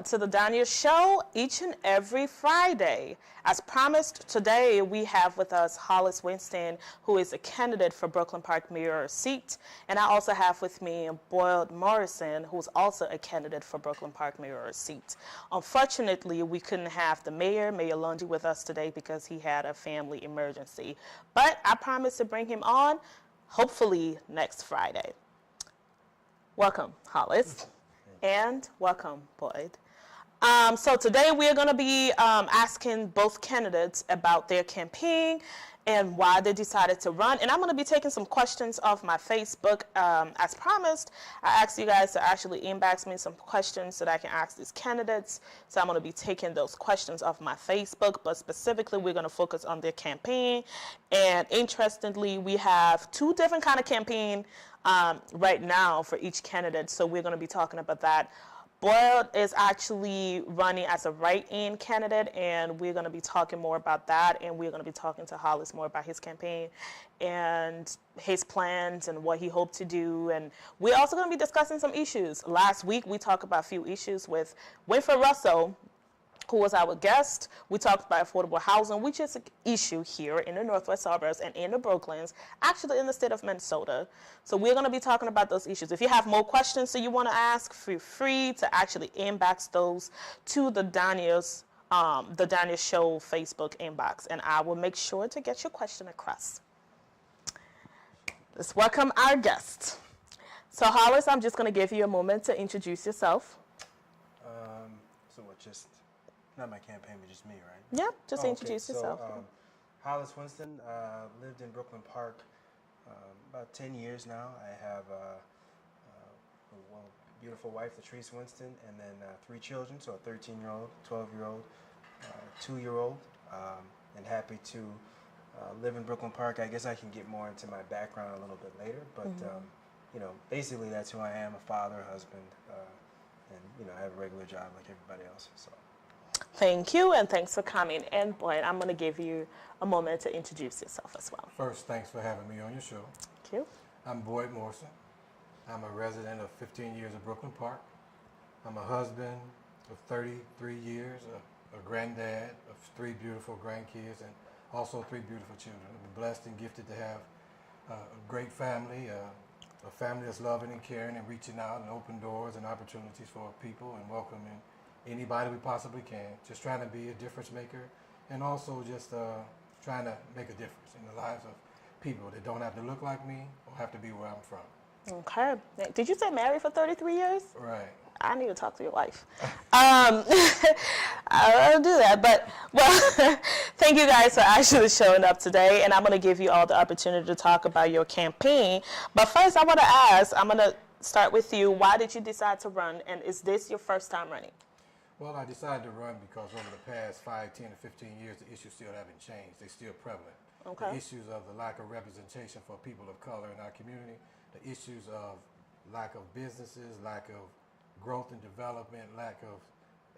Welcome to the Danya Show each and every Friday. As promised, today we have with us Hollis Winston, who is a candidate for Brooklyn Park mayor seat. And I also have with me Boyd Morrison, who's also a candidate for Brooklyn Park mayor seat. Unfortunately, we couldn't have the mayor, Mayor Lundy, with us today because he had a family emergency. But I promise to bring him on, hopefully next Friday. Welcome, Hollis. And welcome, Boyd. So today we are going to be asking both candidates about their campaign and why they decided to run. And I'm going to be taking some questions off my Facebook. As promised, I asked you guys to actually inbox me some questions that I can ask these candidates. So I'm going to be taking those questions off my Facebook, but specifically we're going to focus on their campaign. And interestingly, we have two different kind of campaign right now for each candidate, so we're going to be talking about that. Boyd is actually running as a write-in candidate, and we're going to be talking more about that, and we're going to be talking to Hollis more about his campaign and his plans and what he hoped to do. And we're also going to be discussing some issues. Last week, we talked about a few issues with Winfred Russell, who was our guest. We talked about affordable housing, which is an issue here in the Northwest suburbs and in the Brooklands, actually in the state of Minnesota. So we're going to be talking about those issues. If you have more questions that you want to ask, feel free to actually inbox those to the Danya Show Facebook inbox, and I will make sure to get your question across. Let's welcome our guest. So Hollis, I'm just going to give you a moment to introduce yourself. Not my campaign, but just me, right? Yep, just introduce yourself. Hollis Winston, lived in Brooklyn Park about 10 years now. I have a beautiful wife, Latrice Winston, and then 3 children, so a 13-year-old, 12-year-old, 2-year-old, and happy to live in Brooklyn Park. I guess I can get more into my background a little bit later, but basically that's who I am, a father, husband, and I have a regular job like everybody else. So. Thank you, and thanks for coming. And Boyd, I'm going to give you a moment to introduce yourself as well. First, thanks for having me on your show. Thank you. I'm Boyd Morrison. I'm a resident of 15 years of Brooklyn Park. I'm a husband of 33 years, a granddad of 3 beautiful grandkids, and also 3 beautiful children. I'm blessed and gifted to have a great family, a family that's loving and caring and reaching out and open doors and opportunities for people and welcoming anybody we possibly can, just trying to be a difference maker, and also just trying to make a difference in the lives of people that don't have to look like me or have to be where I'm from. Okay. Did you say married for 33 years? Right. I need to talk to your wife. I'll do that, but, well, thank you guys for actually showing up today, and I'm going to give you all the opportunity to talk about your campaign. But first, I want to ask, I'm going to start with you. Why did you decide to run, and is this your first time running? Well, I decided to run because over the past 5, 10, or 15 years, the issues still haven't changed. They're still prevalent. Okay. The issues of the lack of representation for people of color in our community, the issues of lack of businesses, lack of growth and development, lack of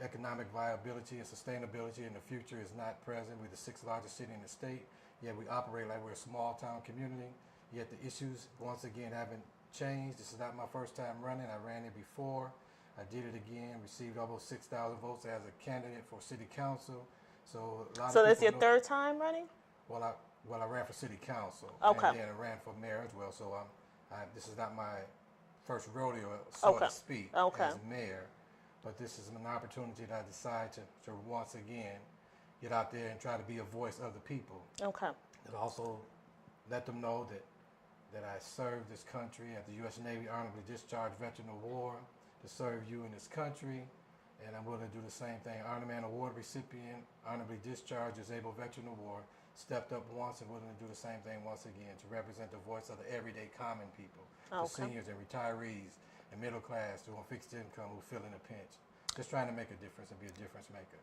economic viability and sustainability in the future is not present. We're the 6th largest city in the state, yet we operate like we're a small town community, yet the issues, once again, haven't changed. This is not my first time running. I ran it before. I did it again, received almost 6,000 votes as a candidate for city council. So a lot of So that's your third time running? Well, I ran for city council. Okay. And then I ran for mayor as well. So this is not my first rodeo, so to speak, as mayor. But this is an opportunity that I decided to once again get out there and try to be a voice of the people. Okay. And also let them know that I served this country at the U.S. Navy Honorably Discharged Veteran of War, to serve you in this country, and I'm willing to do the same thing. Honorman Award recipient, honorably discharged, disabled veteran of war, stepped up once and willing to do the same thing once again to represent the voice of the everyday common people, the seniors and retirees and middle class who are on fixed income who feel in a pinch. Just trying to make a difference and be a difference maker.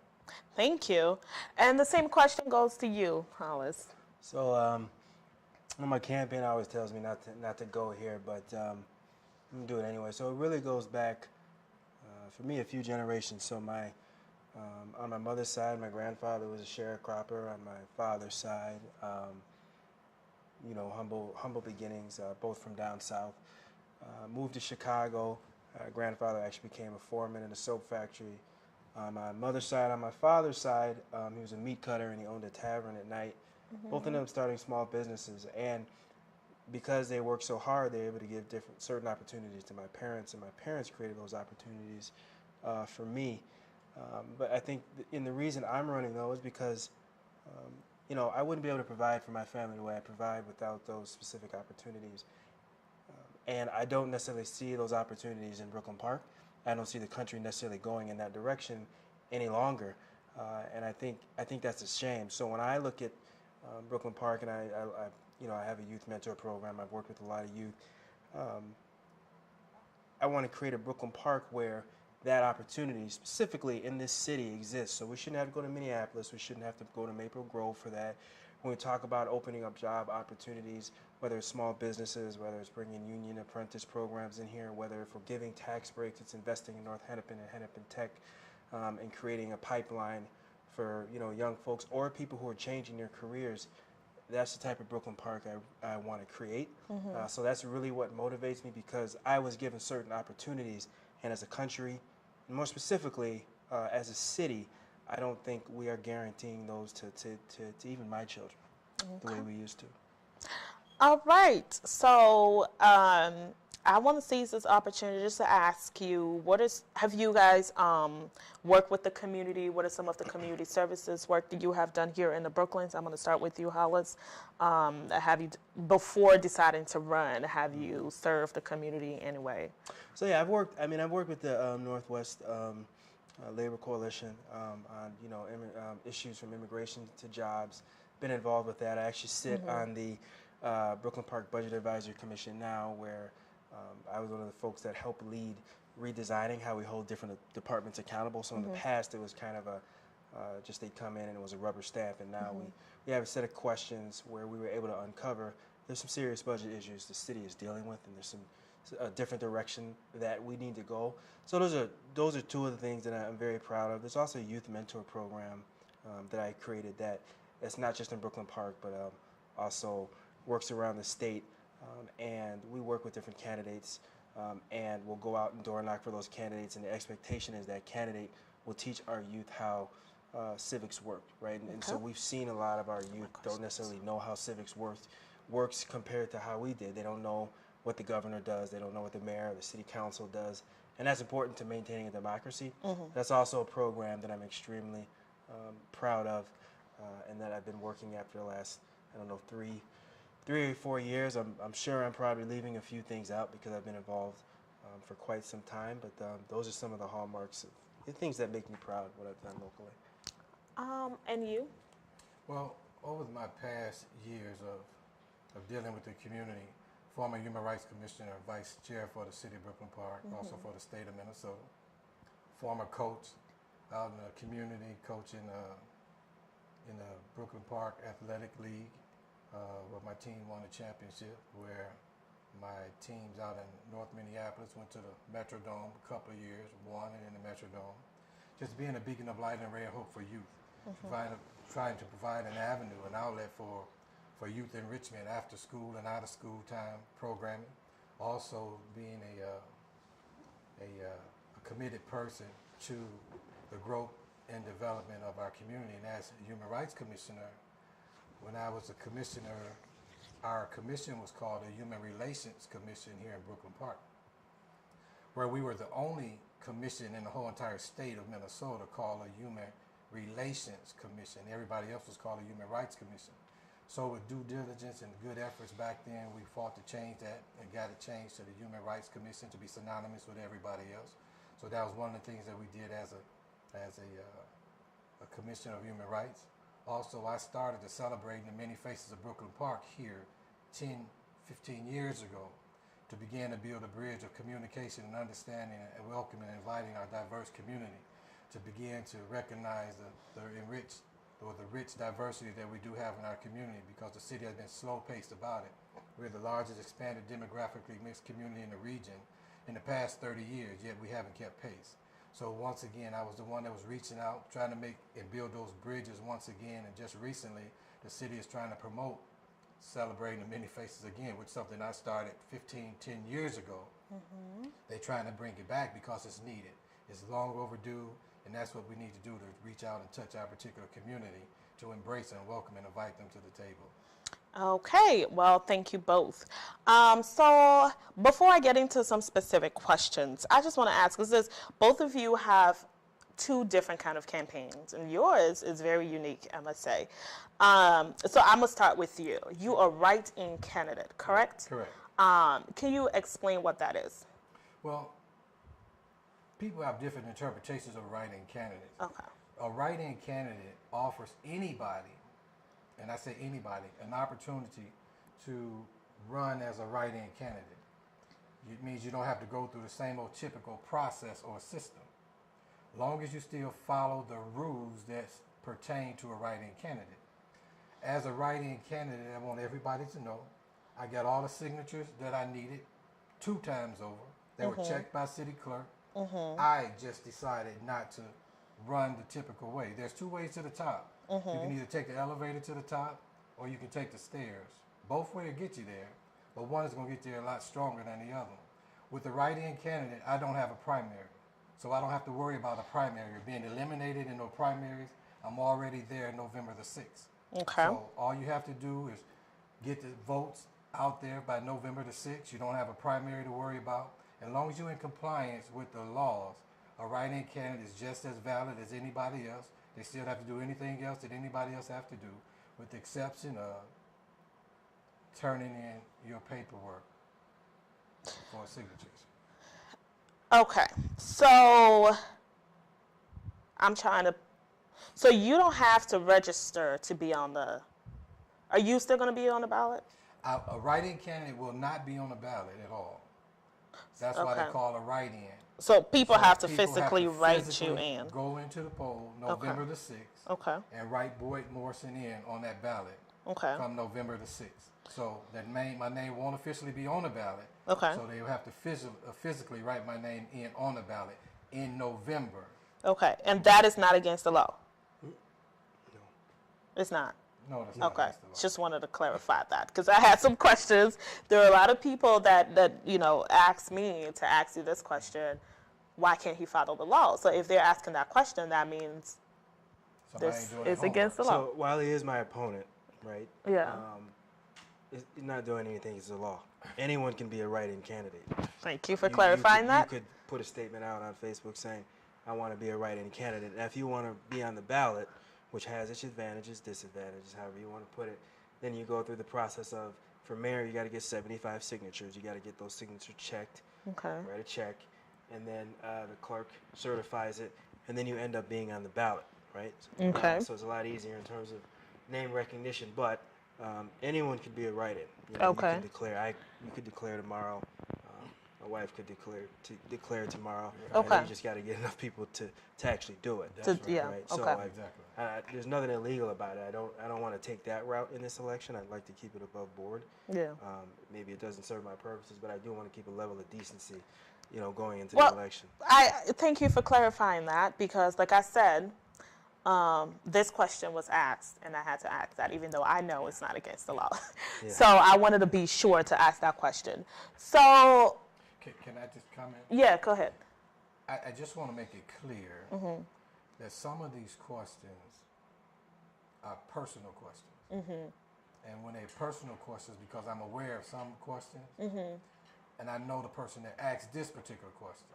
Thank you. And the same question goes to you, Hollis. So on my campaign always tells me not to go here, but I'm going to do it anyway. So it really goes back, for me, a few generations. So on my mother's side, my grandfather was a sharecropper. On my father's side, humble beginnings, both from down south. Moved to Chicago. Grandfather actually became a foreman in a soap factory. On my mother's side, on my father's side, he was a meat cutter and he owned a tavern at night. Both of them starting small businesses, and because they worked so hard, they're able to give certain opportunities to my parents, and my parents created those opportunities for me. But I think in the reason I'm running though is because I wouldn't be able to provide for my family the way I provide without those specific opportunities. And I don't necessarily see those opportunities in Brooklyn Park. I don't see the country necessarily going in that direction any longer, and I think that's a shame. So when I look at Brooklyn Park, and I have a youth mentor program. I've worked with a lot of youth. I want to create a Brooklyn Park where that opportunity, specifically in this city, exists. So we shouldn't have to go to Minneapolis. We shouldn't have to go to Maple Grove for that. When we talk about opening up job opportunities, whether it's small businesses, whether it's bringing union apprentice programs in here, whether if we're giving tax breaks, it's investing in North Hennepin and Hennepin Tech, and creating a pipeline for young folks or people who are changing their careers. That's the type of Brooklyn Park I want to create. So that's really what motivates me, because I was given certain opportunities, and as a country, and more specifically as a city, I don't think we are guaranteeing those to even my children the way we used to. All right. So I want to seize this opportunity just to ask you, have you guys worked with the community? What are some of the community services work that you have done here in the Brooklyns? I'm going to start with you, Hollis. Before deciding to run, have you served the community anyway? So yeah, I've worked with the Northwest Labor Coalition on issues from immigration to jobs. Been involved with that. I actually sit on the Brooklyn Park Budget Advisory Commission now, where I was one of the folks that helped lead redesigning how we hold different departments accountable. So in the past, it was kind of just they'd come in and it was a rubber stamp, and now we have a set of questions where we were able to uncover there's some serious budget issues the city is dealing with, and there's some different direction that we need to go. So those are two of the things that I'm very proud of. There's also a youth mentor program that I created that's not just in Brooklyn Park, but also works around the state. And we work with different candidates, and we'll go out and door knock for those candidates, and the expectation is that candidate will teach our youth how civics work, right? And so we've seen a lot of our youth don't necessarily know how civics works compared to how we did. They don't know what the governor does. They don't know what the mayor or the city council does. And that's important to maintaining a democracy. That's also a program that I'm extremely proud of, and that I've been working at for the last, 3 or 4 years. I'm sure I'm probably leaving a few things out because I've been involved for quite some time, but those are some of the hallmarks of the things that make me proud of what I've done locally. And you? Well, over my past years of dealing with the community, former Human Rights Commissioner, Vice Chair for the City of Brooklyn Park, also for the state of Minnesota, former coach out in the community, coaching in the Brooklyn Park Athletic League, where my team won a championship, where my teams out in North Minneapolis went to the Metrodome a couple of years, won it in the Metrodome. Just being a beacon of light and ray of hope for youth, trying to provide an avenue, an outlet for youth enrichment after school and out of school time programming. Also being a committed person to the growth and development of our community. And as a Human Rights Commissioner, when I was a commissioner, our commission was called the Human Relations Commission here in Brooklyn Park, where we were the only commission in the whole entire state of Minnesota called a Human Relations Commission. Everybody else was called a Human Rights Commission. So with due diligence and good efforts back then, we fought to change that and got it changed to the Human Rights Commission to be synonymous with everybody else. So that was one of the things that we did as a Commission of Human Rights. Also, I started to celebrate the many faces of Brooklyn Park here 10, 15 years ago to begin to build a bridge of communication and understanding and welcoming and inviting our diverse community to begin to recognize the rich diversity that we do have in our community, because the city has been slow-paced about it. We're the largest expanded demographically mixed community in the region in the past 30 years, yet we haven't kept pace. So once again, I was the one that was reaching out, trying to make and build those bridges once again, and just recently, the city is trying to promote celebrating the many faces again, which is something I started 10 years ago. They're trying to bring it back because it's needed. It's long overdue, And that's what we need to do to reach out and touch our particular community, to embrace and welcome and invite them to the table. Okay, well, thank you both. So before I get into some specific questions, I just want to ask, because both of you have two different kind of campaigns, and yours is very unique, I must say. So I'm going to start with you. You are write-in candidate, correct? Correct. Can you explain what that is? Well, people have different interpretations of write-in candidates. Okay. A write-in candidate offers anybody, and I say anybody, an opportunity to run as a write-in candidate. It means you don't have to go through the same old typical process or system. Long as you still follow the rules that pertain to a write-in candidate. As a write-in candidate, I want everybody to know I got all the signatures that I needed 2 times over. They were checked by city clerk. I just decided not to run the typical way. There's 2 ways to the top. You can either take the elevator to the top or you can take the stairs. Both ways get you there, but one is going to get you there a lot stronger than the other. With the write-in candidate, I don't have a primary. So I don't have to worry about a primary or being eliminated in no primaries. I'm already there November the 6th. Okay. So all you have to do is get the votes out there by November the 6th. You don't have a primary to worry about. As long as you're in compliance with the laws, a write-in candidate is just as valid as anybody else. They still have to do anything else that anybody else have to do, with the exception of turning in your paperwork for signatures. Okay, so so you don't have to register to be on the, are you still going to be on the ballot? A write-in candidate will not be on the ballot at all. That's why they call a write-in. So people have to people physically have to write physically you in. Go into the poll November the 6th. Okay. And write Boyd Morrison in on that ballot. Okay. Come November the 6th. So my name won't officially be on the ballot. Okay. So they will have to physically write my name in on the ballot in November. Okay, and that is not against the law? No. It's not? No, that's not Okay, against the law. just wanted to clarify that, because I had some questions. There are a lot of people that ask me to ask you this question, why can't he follow the law? So if they're asking that question, that means Somebody this ain't doing their is against the law. So while he is my opponent, right? Yeah. He's not doing anything against the law. Anyone can be a write-in candidate. Thank you for clarifying that. You could put a statement out on Facebook saying, I want to be a write-in candidate. And if you want to be on the ballot, which has its advantages, disadvantages, however you want to put it, then you go through the process of, for mayor, you got to get 75 signatures. You got to get those signatures checked, Okay. write a check, and then the clerk certifies it, and then you end up being on the ballot, right? Okay. So it's a lot easier in terms of name recognition, but anyone could be a write-in. Okay. You could declare tomorrow. My wife could declare tomorrow. Okay. And you just got to get enough people to actually do it. That's right. Yeah. Right? Okay. So Exactly. there's nothing illegal about it. I don't want to take that route in this election. I'd like to keep it above board. Yeah. Maybe it doesn't serve my purposes, but I do want to keep a level of decency, going into Well, the election. I thank you for clarifying that, because, like I said, this question was asked, and I had to ask that, even though I know it's not against the law. Yeah. So I wanted to be sure to ask that question. So, Can I just comment? yeah, go ahead. I just want to make it clear that some of these questions are personal questions. And when they're personal questions, because I'm aware of some questions, and I know the person that asked this particular question.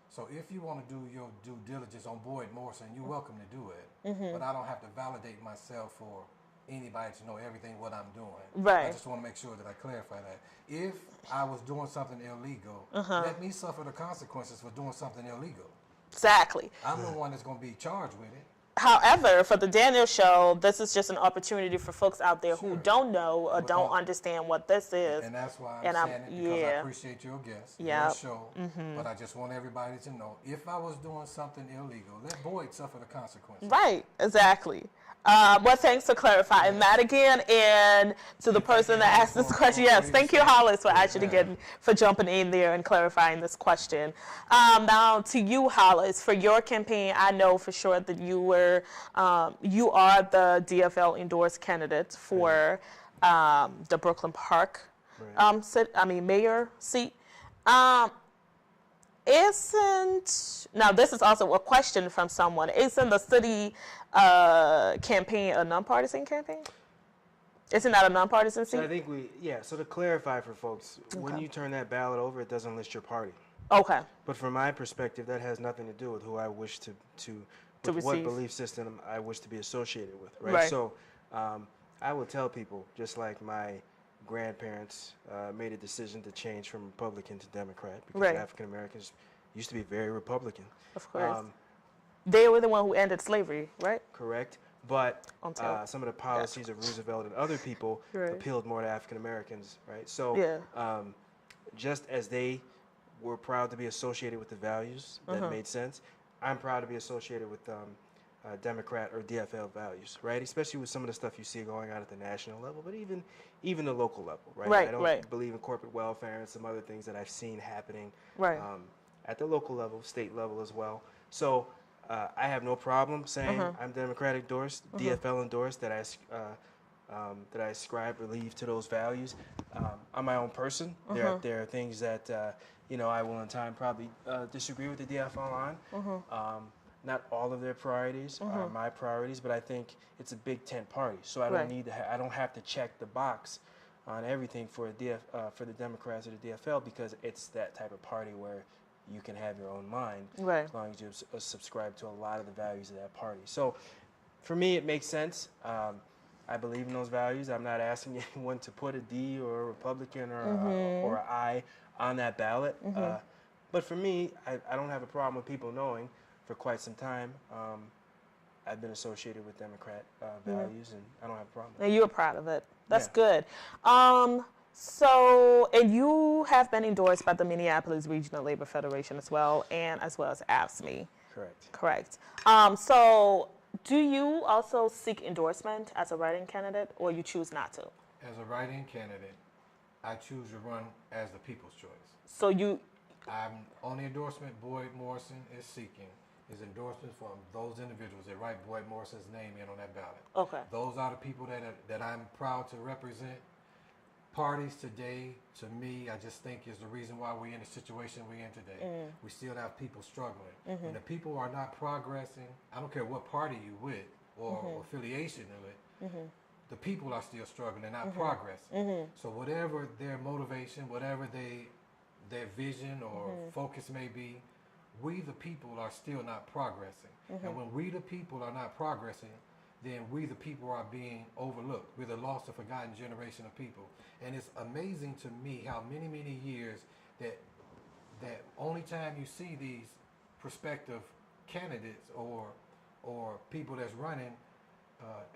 So if you want to do your due diligence on Boyd Morrison, you're welcome to do it. But I don't have to validate myself for anybody to know everything what I'm doing. Right. I just want to make sure that I clarify that. If I was doing something illegal, let me suffer the consequences for doing something illegal. Exactly. I'm the one that's going to be charged with it. However, for the Daniel Show, this is just an opportunity for folks out there who Sure. don't know or don't understand what this is. And that's why And I'm I'm- saying it, because I yeah. appreciate your guests, Yep. your show. But I just want everybody to know, if I was doing something illegal, let Boyd suffer the consequences. Right, exactly. Well, thanks for clarifying that again. And to the person that asked this question, yes, thank you, Hollis, for jumping in there and clarifying this question. Now, to you, Hollis, for your campaign, I know for sure that you are the DFL endorsed candidate for the Brooklyn Park mayor seat. Now this is also a question from someone. Isn't the city campaign a nonpartisan campaign? Isn't that a nonpartisan seat? So I think so to clarify for folks, when you turn that ballot over, it doesn't list your party. Okay. But from my perspective, that has nothing to do with who I wish to with what belief system I wish to be associated with, right? So I would tell people, just like my grandparents made a decision to change from Republican to Democrat because African Americans used to be very Republican. Of course. They were the one who ended slavery, right? Correct. But some of the policies of Roosevelt and other people appealed more to African Americans, right? So just as they were proud to be associated with the values that made sense, I'm proud to be associated with Democrat or DFL values, right? Especially with some of the stuff you see going on at the national level, but even the local level, right? I don't believe in corporate welfare and some other things that I've seen happening at the local level, state level as well. So I have no problem saying I'm Democrat endorsed, DFL endorsed, that I ascribe or leave to those values. I'm my own person. There are things that I will in time probably disagree with the DFL on. Not all of their priorities are my priorities, but I think it's a big tent party, so I don't need to. I don't have to check the box on everything for the Democrats or the DFL, because it's that type of party where you can have your own mind as long as you subscribe to a lot of the values of that party. So for me, it makes sense. I believe in those values. I'm not asking anyone to put a D or a Republican or an I on that ballot. But for me, I don't have a problem with people knowing for quite some time I've been associated with Democrat values, and I don't have a problem with it. And you're proud of it. That's good. So, and you have been endorsed by the Minneapolis Regional Labor Federation as well as AFSCME. Correct. So, do you also seek endorsement as a write-in candidate, or you choose not to? As a write-in candidate, I choose to run as the people's choice. So I'm on the endorsement Boyd Morrison is seeking is endorsement from those individuals that write Boyd Morrison's name in on that ballot. Okay. Those are the people that I'm proud to represent. Parties today, to me, I just think is the reason why we're in the situation we're in today. We still have people struggling. When the people are not progressing, I don't care what party you with or affiliation with, the people are still struggling and not progressing. So whatever their motivation, whatever their vision or focus may be, we the people are still not progressing. And when we the people are not progressing, then we the people are being overlooked. We're the lost or forgotten generation of people. And it's amazing to me how many years that only time you see these prospective candidates or people that's running,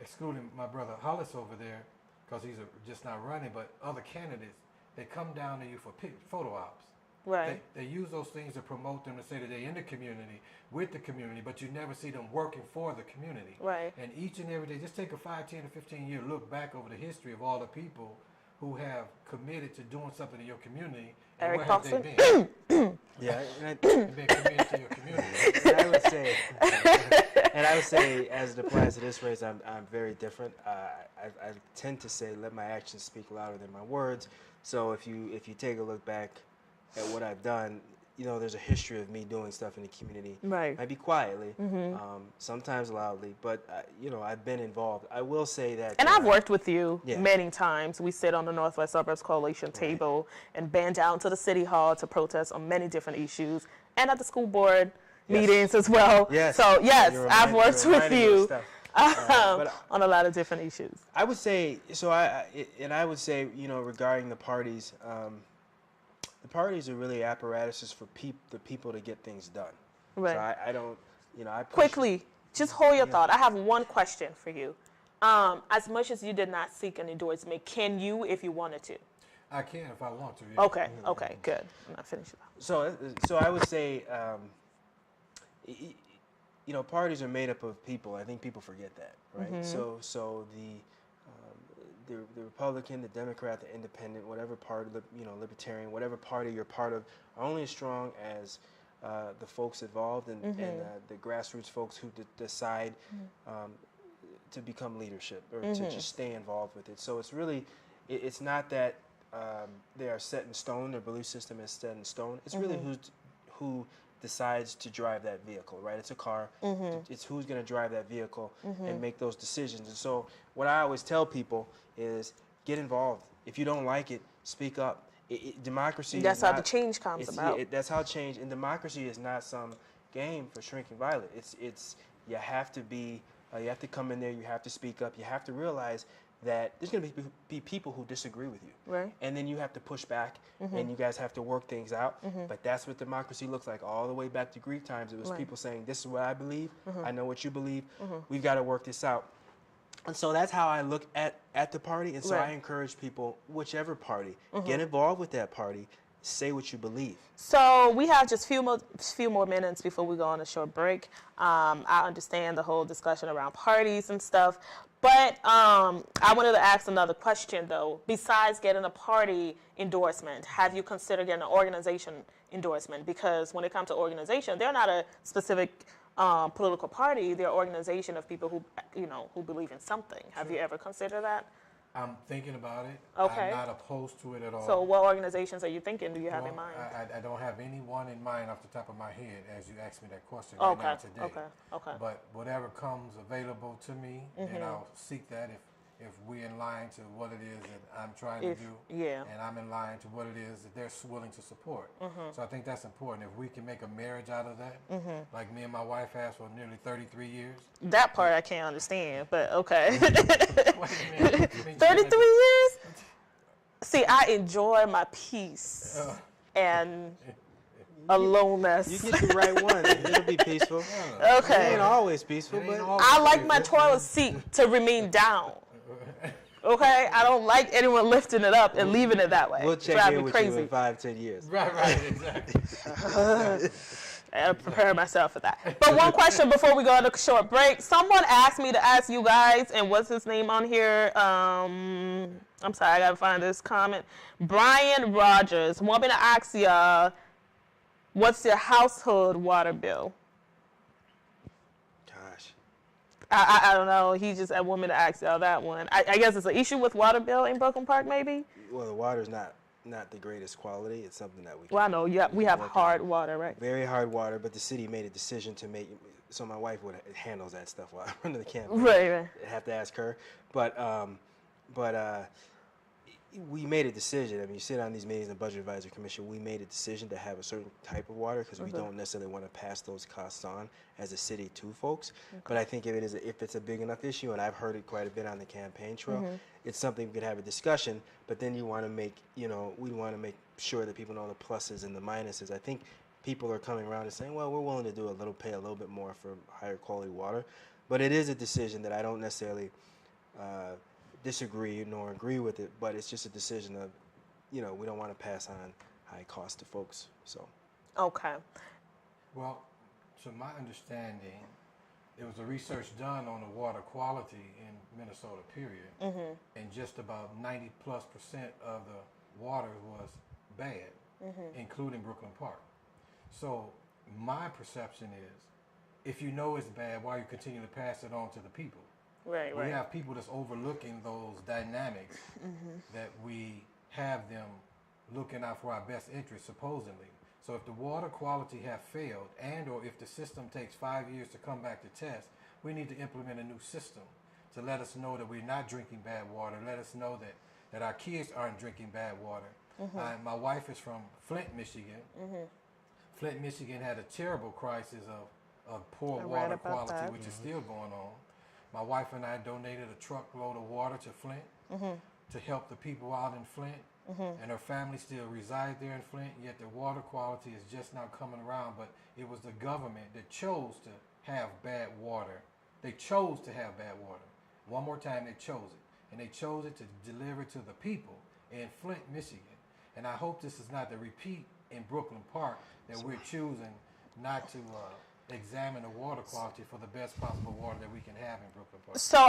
excluding my brother Hollis over there, because he's just not running, but other candidates, they come down to you for photo ops. Right. They use those things to promote them, to say that they're in the community, with the community, but you never see them working for the community. Right. And each and every day, just take a 5, 10, or 15-year look back over the history of all the people who have committed to doing something in your community. And Eric where have Paulson? they been? Yeah, They've been committed to your community. and I would say, as it applies to this race, I'm very different. I tend to say, let my actions speak louder than my words. So if you take a look back at what I've done, there's a history of me doing stuff in the community. Right. Maybe quietly, sometimes loudly, but I've been involved. I will say that. And I've worked with you many times. We sit on the Northwest Suburbs Coalition table and band down to the City Hall to protest on many different issues, and at the school board meetings as well. Yes. So I've worked with you on a lot of different issues. I would say I would say regarding the parties. The parties are really apparatuses for the people to get things done. Right. So I don't, I push. Quickly, just hold your thought. I have one question for you. As much as you did not seek an endorsement, can you if you wanted to? I can if I want to. Yeah. Okay, good. I'm not finished. So I would say, parties are made up of people. I think people forget that, right? So the Republican, the Democrat, the Independent, whatever party, Libertarian, whatever party you're part of, are only as strong as the folks involved and the grassroots folks who decide to become leadership or to just stay involved with it. So it's really, it's not that they are set in stone, their belief system is set in stone. It's really who decides to drive that vehicle, right? It's a car. It's who's going to drive that vehicle and make those decisions. And so what I always tell people is get involved. If you don't like it, speak up. Democracy That's is how not, the change comes about. That's how change, and democracy is not some game for shrinking violet. It's you have to be, you have to come in there, you have to speak up, you have to realize that there's going to be people who disagree with you. Right. And then you have to push back, and you guys have to work things out. But that's what democracy looks like all the way back to Greek times. It was people saying, this is what I believe, I know what you believe, we've got to work this out. And so that's how I look at the party. And so I encourage people, whichever party, get involved with that party, say what you believe. So we have just few more minutes before we go on a short break. I understand the whole discussion around parties and stuff, but I wanted to ask another question though. Besides getting a party endorsement, have you considered getting an organization endorsement? Because when it comes to organization, they're not a specific political party. They're an organization of people who believe in something. Have you ever considered that? I'm thinking about it. Okay. I'm not opposed to it at all. So what organizations are you thinking? Do you have in mind? I don't have any one in mind off the top of my head as you asked me that question right now today. Okay. But whatever comes available to me, then I'll seek that if we're in line to what it is that I'm trying to do, and I'm in line to what it is that they're willing to support. So I think that's important. If we can make a marriage out of that, like me and my wife have for nearly 33 years. That part I can't understand, but okay. Wait a minute. 33 years? See, I enjoy my peace and aloneness. You get the right one, it'll be peaceful. Okay. It ain't always peaceful, but I like my toilet seat to remain down. Okay? I don't like anyone lifting it up and leaving it that way. we'll check in with you in 5-10 years. Right, exactly. I gotta prepare myself for that. But one question before we go on a short break. Someone asked me to ask you guys, and what's his name on here? I'm sorry, I gotta find this comment. Brian Rogers. Want me to ask y'all, what's your household water bill? Gosh. I don't know. He just want me to ask y'all that one. I guess it's an issue with water bill in Brooklyn Park, maybe? Well, the water's not the greatest quality. It's something that we can. Well, I know. Yeah, we have hard water, right? Very hard water, but the city made a decision to make. So my wife handles that stuff while I run the campaign. Right. I have to ask her, but we made a decision. I mean, you sit on these meetings in the Budget Advisory Commission. We made a decision to have a certain type of water because we don't necessarily want to pass those costs on as a city to folks. But I think if it's a big enough issue, and I've heard it quite a bit on the campaign trail, it's something we could have a discussion. But then we want to make sure that people know the pluses and the minuses. I think people are coming around and saying, well, we're willing to pay a little bit more for higher quality water. But it is a decision that I don't necessarily disagree nor agree with it, but it's just a decision of, we don't want to pass on high costs to folks. So. Okay. Well, to my understanding, there was a research done on the water quality in Minnesota, period, and just about 90+% of the water was bad, including Brooklyn Park. So my perception is, if you know it's bad, why you continue to pass it on to the people? Right. We have people that's overlooking those dynamics that we have them looking out for our best interest, supposedly. So if the water quality have failed and or if the system takes 5 years to come back to test, we need to implement a new system to let us know that we're not drinking bad water, let us know that our kids aren't drinking bad water. My wife is from Flint, Michigan. Flint, Michigan had a terrible crisis of poor water quality, which is still going on. My wife and I donated a truckload of water to Flint to help the people out in Flint. And her family still reside there in Flint, yet the water quality is just now coming around. But it was the government that chose to have bad water. They chose to have bad water. One more time, they chose it. And they chose it to deliver to the people in Flint, Michigan. And I hope this is not the repeat in Brooklyn Park that we're choosing not to examine the water quality for the best possible water that we can have in Brooklyn Park. So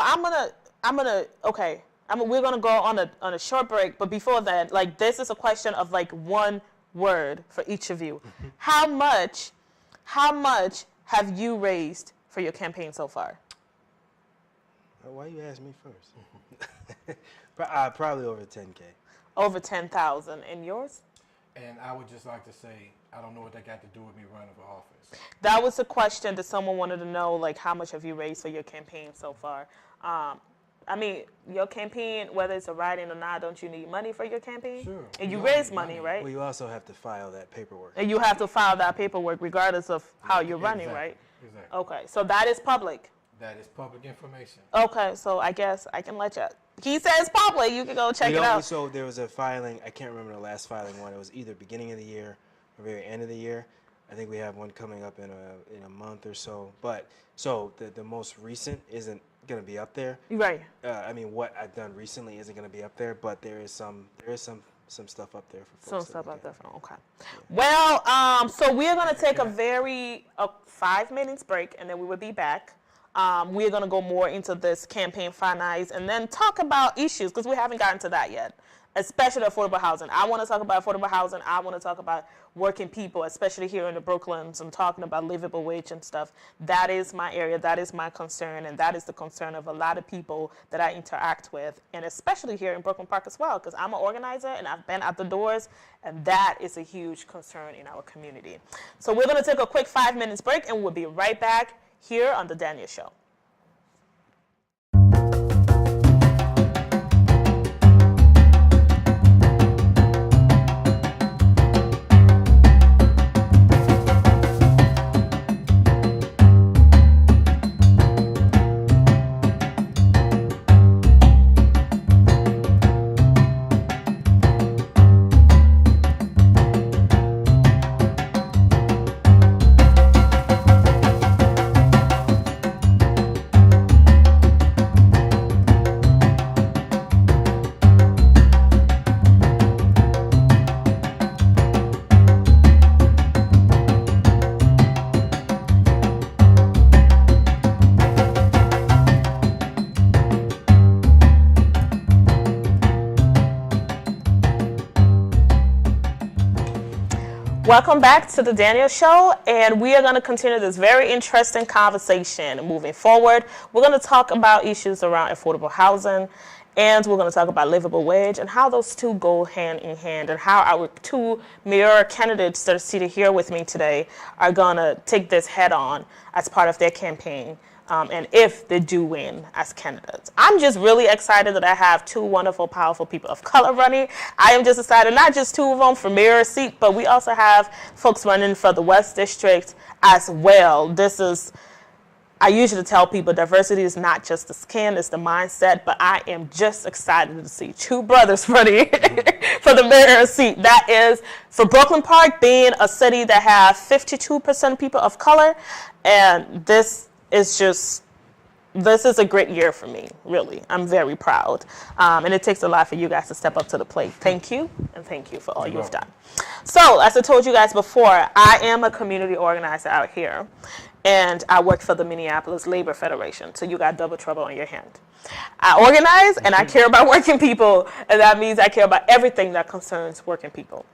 we're gonna go on a short break, but before that, this is a question of one word for each of you. How much have you raised for your campaign so far? Why you ask me first? Probably over 10K. Over 10,000, and yours? And I would just like to say, I don't know what that got to do with me running for office. That was a question that someone wanted to know, like, how much have you raised for your campaign so far? I mean, your campaign, whether it's a write-in or not, don't you need money for your campaign? Sure. And you raise money, right? Well, you also have to file that paperwork. And you have to file that paperwork regardless of how you're running, right? Exactly. Okay, so that is public. That is public information. Okay, so I guess I can let you. He says public. You can go check it out. So there was a filing. I can't remember the last filing one. It was either beginning of the year or very end of the year. I think we have one coming up in a month or so. But so the most recent isn't going to be up there. Right. I mean, what I've done recently isn't going to be up there, but there is some stuff up there for folks. Some stuff up there. Okay. Yeah. Well, so we are going to take a 5 minutes break, and then we will be back. We're going to go more into this campaign finance and then talk about issues, because we haven't gotten to that yet, especially affordable housing. I want to talk about affordable housing. I want to talk about working people, especially here in the Brooklyns, and talking about livable wage and stuff. That is my area. That is my concern, and that is the concern of a lot of people that I interact with, and especially here in Brooklyn Park as well, because I'm an organizer and I've been at the doors, and that is a huge concern in our community. So we're going to take a quick 5 minutes break, and we'll be right back here on The Daniel Show. Welcome back to The Daniel Show, and we are going to continue this very interesting conversation moving forward. We're going to talk about issues around affordable housing, and we're going to talk about livable wage and how those two go hand in hand, and how our two mayor candidates that are seated here with me today are going to take this head on as part of their campaign. And if they do win as candidates. I'm just really excited that I have two wonderful, powerful people of color running. I am just excited, not just two of them for mayor seat, but we also have folks running for the West District as well. I usually tell people diversity is not just the skin, it's the mindset, but I am just excited to see two brothers running for the mayor seat. That is for Brooklyn Park being a city that has 52% people of color, and this is a great year for me, really. I'm very proud. And it takes a lot for you guys to step up to the plate. Thank you, and thank you for all you've done. So, as I told you guys before, I am a community organizer out here, and I work for the Minneapolis Labor Federation, so you got double trouble on your hand. I organize, and I care about working people, and that means I care about everything that concerns working people.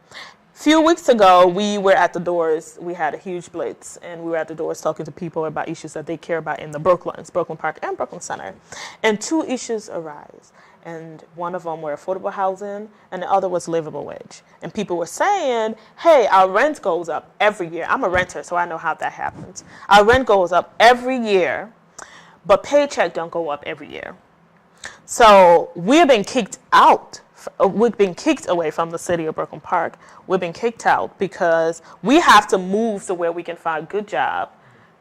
Few weeks ago, we were at the doors. We had a huge blitz, and we were at the doors talking to people about issues that they care about in the Brooklyns, Brooklyn Park and Brooklyn Center. And two issues arise, and one of them were affordable housing, and the other was livable wage. And people were saying, hey, our rent goes up every year. I'm a renter, so I know how that happens. Our rent goes up every year, but paycheck don't go up every year. So we've been kicked out. We've been kicked away from the city of Brooklyn Park. We've been kicked out because we have to move to where we can find a good job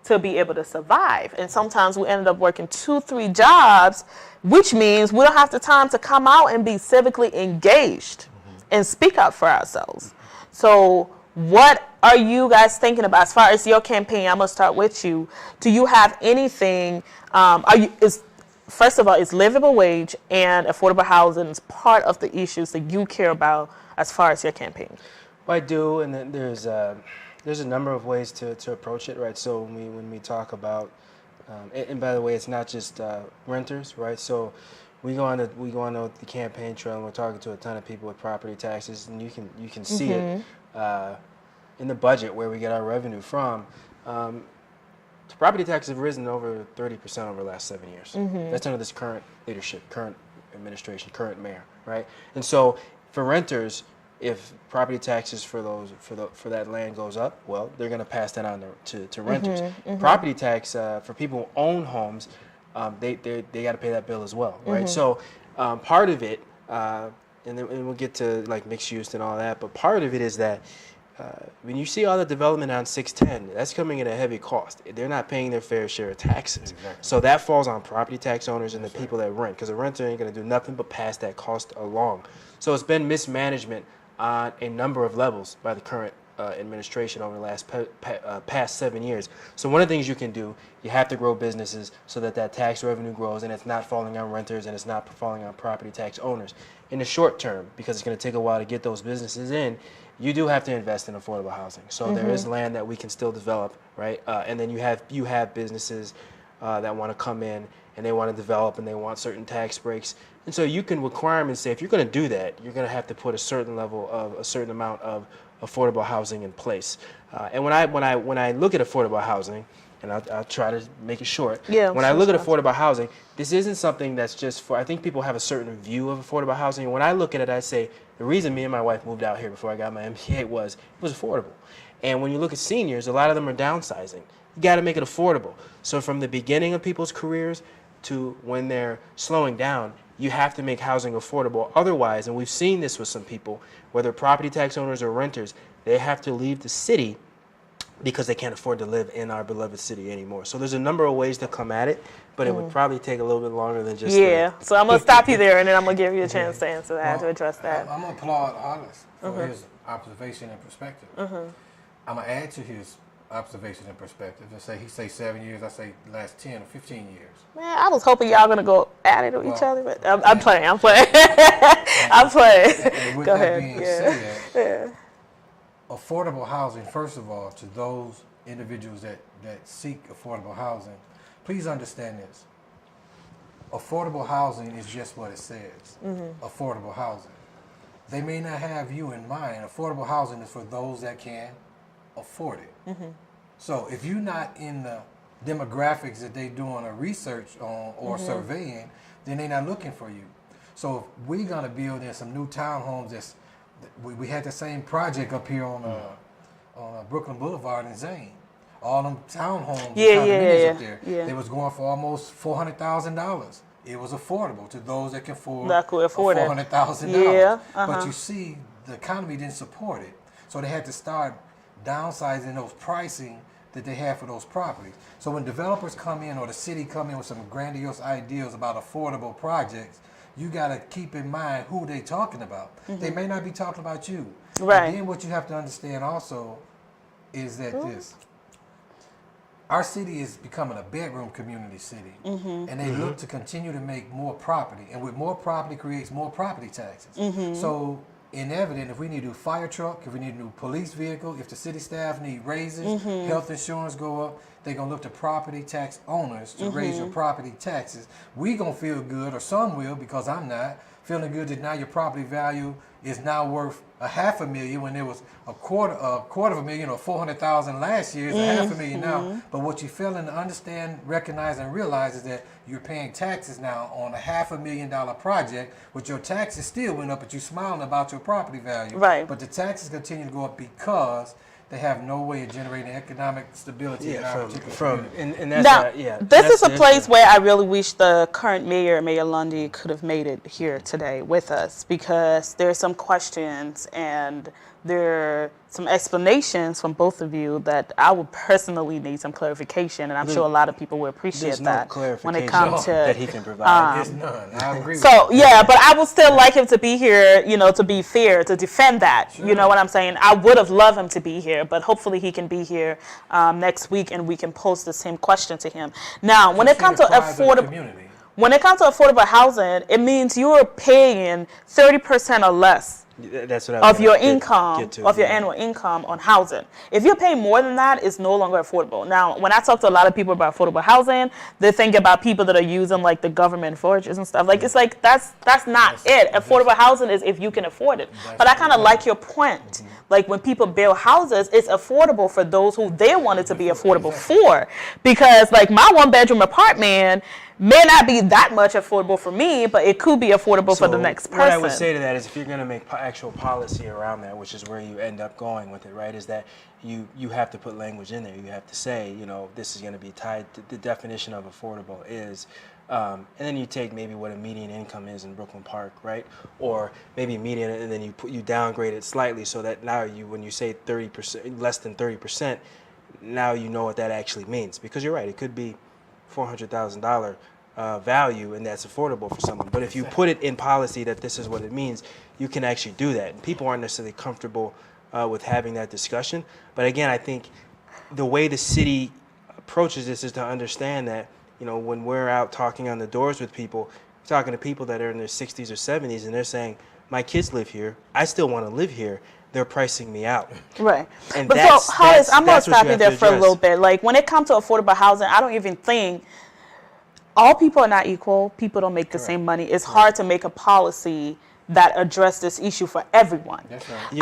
to be able to survive. And sometimes we ended up working 2-3 jobs, which means we don't have the time to come out and be civically engaged and speak up for ourselves. So what are you guys thinking about as far as your campaign? I'm going to start with you. Do you have anything, first of all, is livable wage and affordable housing is part of the issues that you care about as far as your campaign? Well, I do, and then there's a number of ways to approach it, right? So when we talk about, and by the way, it's not just renters, right? So we go on the campaign trail, and we're talking to a ton of people with property taxes, and you can see it in the budget where we get our revenue from. Property taxes have risen over 30% over the last 7 years. That's under this current leadership, current administration, current mayor, right? And so for renters, if property taxes for that land goes up, well, they're going to pass that on to renters. Property tax for people who own homes, they got to pay that bill as well, right? So part of it, and we'll get to like mixed use and all that, but part of it is that when you see all the development on 610, that's coming at a heavy cost. They're not paying their fair share of taxes. Exactly. So that falls on property tax owners and the people that rent, because a renter ain't going to do nothing but pass that cost along. So it's been mismanagement on a number of levels by the current administration over the last past 7 years. So one of the things you can do, you have to grow businesses so that tax revenue grows and it's not falling on renters and it's not falling on property tax owners. In the short term, because it's going to take a while to get those businesses in, you do have to invest in affordable housing. So there is land that we can still develop, right? And then you have businesses that want to come in and they want to develop and they want certain tax breaks. And so you can requirements say if you're going to do that, you're going to have to put a certain amount of affordable housing in place. And when I look at affordable housing, and I'll try to make it short. Yeah, when I look at affordable housing, this isn't something that's just for, I think people have a certain view of affordable housing. And when I look at it, I say, the reason me and my wife moved out here before I got my MBA was it was affordable. And when you look at seniors, a lot of them are downsizing. You got to make it affordable. So from the beginning of people's careers to when they're slowing down, you have to make housing affordable. Otherwise, and we've seen this with some people, whether property tax owners or renters, they have to leave the city because they can't afford to live in our beloved city anymore. So there's a number of ways to come at it, but it would probably take a little bit longer than just so I'm going to stop you there, and then I'm going to give you a chance to answer that, to address that. I'm going to applaud Hollis for his observation and perspective. I'm going to add to his observation and perspective. He say 7 years, I say last 10 or 15 years. Man, I was hoping y'all going to go at it with each other, but I'm playing. I'm playing. And with Go that ahead. being said, affordable housing, first of all, to those individuals that seek affordable housing, please understand this. Affordable housing is just what it says, affordable housing. They may not have you in mind. Affordable housing is for those that can afford it. So if you're not in the demographics that they're doing a research on or surveying, then they're not looking for you. So if we're going to build in some new townhomes, we had the same project up here on Brooklyn Boulevard in Zane. All them townhomes, up there, they was going for almost $400,000. It was affordable to those that can afford $400,000. But you see, the economy didn't support it, so they had to start downsizing those pricing that they have for those properties. So when developers come in or the city come in with some grandiose ideas about affordable projects, you got to keep in mind who they talking about. They may not be talking about you. Right. And then what you have to understand also is that our city is becoming a bedroom community city, and they look to continue to make more property, and with more property creates more property taxes. So inevitably, if we need a new fire truck, if we need a new police vehicle, if the city staff need raises, health insurance go up, they're going to look to property tax owners to raise your property taxes. We going to feel good, or some will, because I'm not, feeling good that now your property value is now worth $500,000 when it was a quarter of $1,000,000 or $400,000 last year. It's $500,000 now. But what you fail to understand, recognize, and realize is that you're paying taxes now on a $500,000 project, which your taxes still went up, but you're smiling about your property value. Right. But the taxes continue to go up because they have no way of generating economic stability in our particular community. And that's now, this is a place where I really wish the current mayor, Mayor Lundy, could have made it here today with us, because there's some questions and there are some explanations from both of you that I would personally need some clarification, and I'm sure a lot of people will appreciate that when it comes to that he can provide. There's none. I agree. So but I would still like him to be here, to be fair, to defend that. Sure. You know what I'm saying? I would have loved him to be here, but hopefully he can be here next week and we can pose the same question to him. Now, when it comes to affordable housing, it means you are paying 30% or less That's what I of your income, of your annual income on housing. If you're paying more than that, it's no longer affordable. Now, when I talk to a lot of people about affordable housing, they think about people that are using like the government forges and stuff. Like, it's like, that's not it. Affordable housing is if you can afford it. But I kind of like your point. Like, when people build houses, it's affordable for those who they want it to be affordable for. Because like my 1-bedroom apartment, may not be that much affordable for me, but it could be affordable for the next person. What I would say to that is if you're going to make actual policy around that, which is where you end up going with it, right, is that you have to put language in there. You have to say, this is going to be tied to the definition of affordable is, and then you take maybe what a median income is in Brooklyn Park, right? Or maybe median, and then you downgrade it slightly so that now when you say 30%, less than 30%, now you know what that actually means. Because you're right, it could be $400,000 value, and that's affordable for someone. But if you put it in policy that this is what it means, you can actually do that. And people aren't necessarily comfortable with having that discussion. But again, I think the way the city approaches this is to understand that, when we're out talking on the doors with people, talking to people that are in their 60s or 70s, and they're saying, my kids live here, I still want to live here, they're pricing me out. Right. And but so, Hollis, I'm going to stop you there for a little bit. Like, when it comes to affordable housing, I don't even think all people are not equal. People don't make the same money. It's hard to make a policy that addresses this issue for everyone. That's right.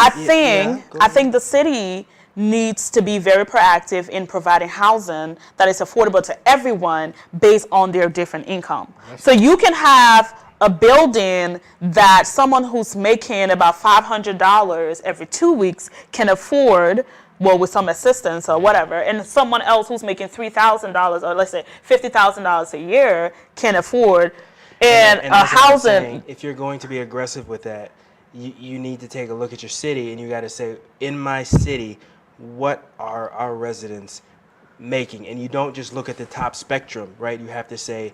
I think the city needs to be very proactive in providing housing that is affordable to everyone based on their different income. So you can have a building that someone who's making about $500 every 2 weeks can afford, well, with some assistance or whatever, and someone else who's making $3,000 or let's say $50,000 a year can afford and a housing. If you're going to be aggressive with that, you need to take a look at your city, and you got to say, in my city, what are our residents making? And you don't just look at the top spectrum, right? You have to say,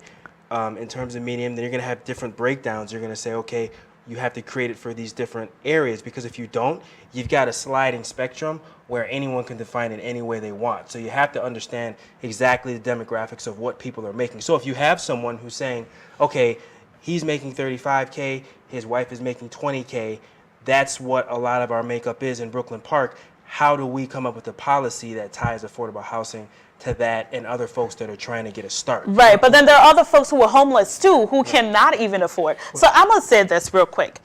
in terms of medium, then you're going to have different breakdowns. You're going to say, okay, you have to create it for these different areas, because if you don't, you've got a sliding spectrum where anyone can define it any way they want. So you have to understand exactly the demographics of what people are making. So if you have someone who's saying, okay, he's making $35K, his wife is making $20K, that's what a lot of our makeup is in Brooklyn Park. How do we come up with a policy that ties affordable housing to that and other folks that are trying to get a start? Right, but then there are other folks who are homeless too who cannot even afford. So I'm going to say this real quick.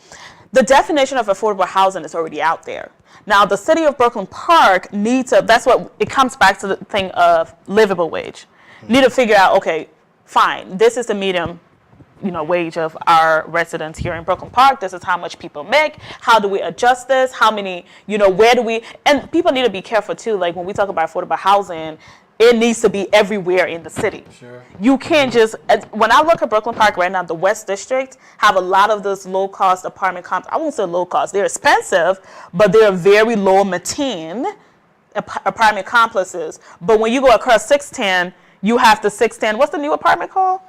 The definition of affordable housing is already out there. Now, the city of Brooklyn Park needs to, that's what, it comes back to the thing of livable wage. Need to figure out, okay, fine, this is the medium wage of our residents here in Brooklyn Park. This is how much people make. How do we adjust this? How many, where do we, and people need to be careful too. Like when we talk about affordable housing, it needs to be everywhere in the city. Sure. You can't just, when I look at Brooklyn Park right now, the West District have a lot of those low-cost apartment complexes. I won't say low-cost. They're expensive, but they're very low-maintained apartment complexes. But when you go across 610, you have the 610, what's the new apartment called?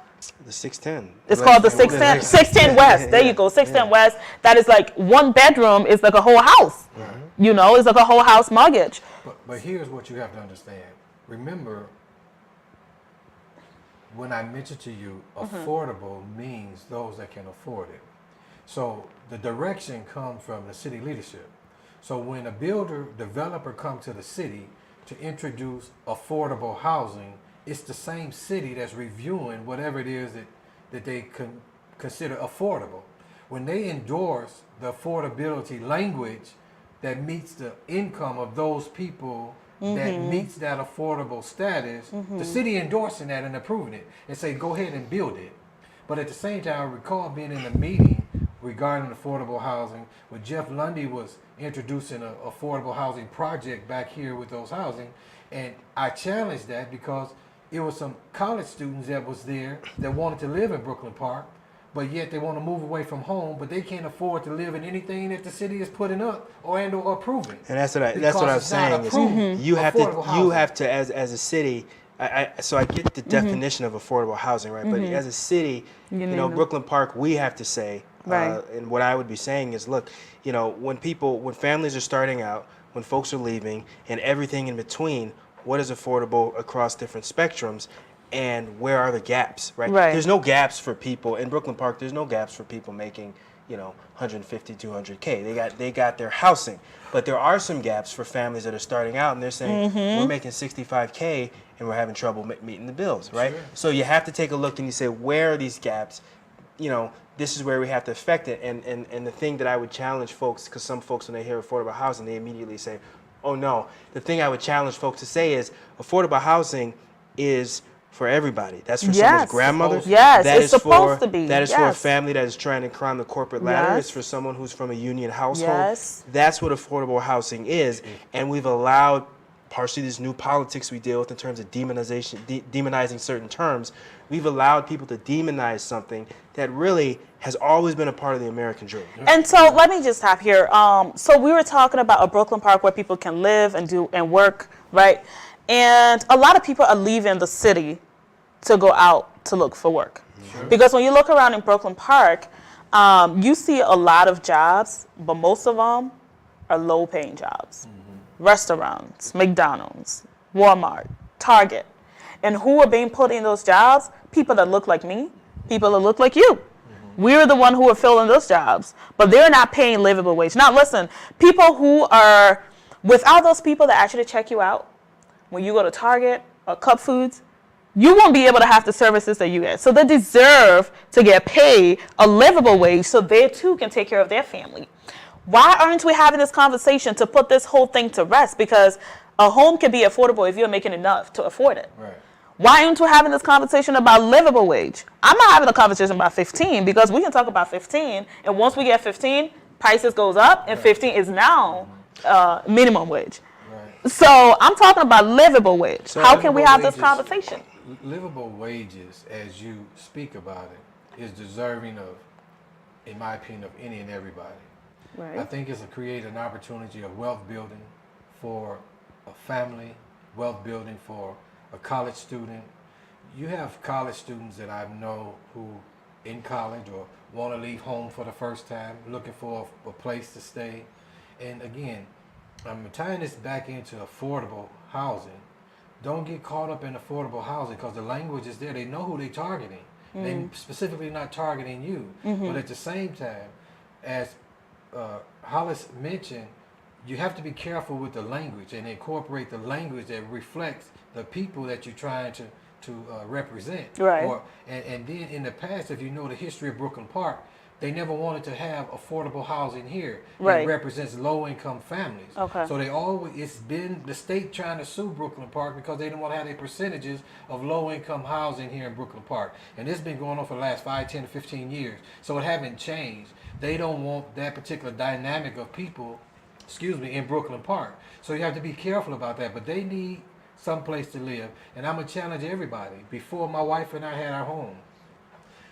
The 610. It's called the 610. 610 West. There you go. 610 West. That is like one bedroom is like a whole house. It's like a whole house mortgage. But here's what you have to understand. Remember, when I mentioned to you, affordable means those that can afford it. So the direction comes from the city leadership. So when a developer comes to the city to introduce affordable housing, it's the same city that's reviewing whatever it is that they consider affordable. When they endorse the affordability language that meets the income of those people, that meets that affordable status, the city endorsing that and approving it and say, go ahead and build it. But at the same time, I recall being in a meeting regarding affordable housing where Jeff Lundy was introducing an affordable housing project back here with those housing. And I challenged that because it was some college students that was there that wanted to live in Brooklyn Park, but yet they want to move away from home, but they can't afford to live in anything that the city is putting up or approving. And that's what I'm saying. Is you have to as a city. So I get the definition of affordable housing, right? But as a city, Brooklyn Park, we have to say, and what I would be saying is, look, when families are starting out, when folks are leaving, and everything in between, what is affordable across different spectrums, and where are the gaps, right? There's no gaps for people in Brooklyn Park. There's no gaps for people making, 150, 200K. They got their housing, but there are some gaps for families that are starting out, and they're saying we're making 65K and we're having trouble meeting the bills, right? Sure. So you have to take a look and you say, where are these gaps? This is where we have to affect it. And the thing that I would challenge folks, because some folks when they hear affordable housing, they immediately say, oh no. The thing I would challenge folks to say is affordable housing is for everybody. That's for Yes. someone's grandmother. Yes, That it's is supposed for, to be. That is Yes. for a family that is trying to climb the corporate ladder. Yes. It's for someone who's from a union household. Yes. That's what affordable housing is. And we've allowed, partially these new politics we deal with in terms of demonizing certain terms, we've allowed people to demonize something that really has always been a part of the American dream. And so let me just stop here. So we were talking about a Brooklyn Park where people can live and do and work, right? And a lot of people are leaving the city to go out to look for work. Sure. Because when you look around in Brooklyn Park, you see a lot of jobs, but most of them are low-paying jobs. Restaurants, McDonald's, Walmart, Target. And who are being put in those jobs? People that look like me, people that look like you. We're the one who are filling those jobs, but they're not paying livable wage. Now listen, people who are, without those people that actually check you out, when you go to Target or Cup Foods, you won't be able to have the services that you get. So they deserve to get paid a livable wage so they too can take care of their family. Why aren't we having this conversation to put this whole thing to rest? Because a home can be affordable if you're making enough to afford it. Right. Why aren't we having this conversation about livable wage? I'm not having a conversation about 15 because we can talk about 15, and once we get 15, prices goes up, and 15 is now minimum wage. Right. So I'm talking about livable wage. So how can we have this conversation? Livable wages, as you speak about it, is deserving of, in my opinion, of any and everybody. Right. I think it's to create an opportunity of wealth building for a family, wealth building for a college student. You have college students that I know who in college or want to leave home for the first time, looking for a place to stay. And again, I'm tying this back into affordable housing. Don't get caught up in affordable housing because the language is there. They know who they're targeting. They're specifically not targeting you. But at the same time, as Hollis mentioned, you have to be careful with the language and incorporate the language that reflects the people that you're trying to represent. Right. And then in the past, if you know the history of Brooklyn Park, they never wanted to have affordable housing here. Right. It represents low-income families. Okay. So it's been the state trying to sue Brooklyn Park because they didn't want to have their percentages of low-income housing here in Brooklyn Park. And this has been going on for the last 5, 10, 15 years. So it hasn't changed. They don't want that particular dynamic of people, in Brooklyn Park. So you have to be careful about that. But they need some place to live. And I'm going to challenge everybody. Before my wife and I had our home,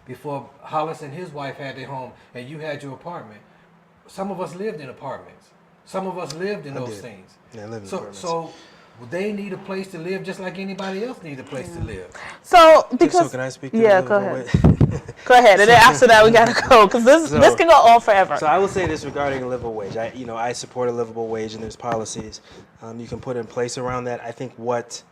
before Hollis and his wife had their home, and you had your apartment, some of us lived in apartments. Some of us lived in those things. Yeah, I lived in apartments. So they need a place to live just like anybody else needs a place to live. So, because... So can I speak to go ahead. Go ahead, and then after that we got to go, because this can go on forever. So I will say this regarding a livable wage. I support a livable wage, and there's policies you can put in place around that. I think what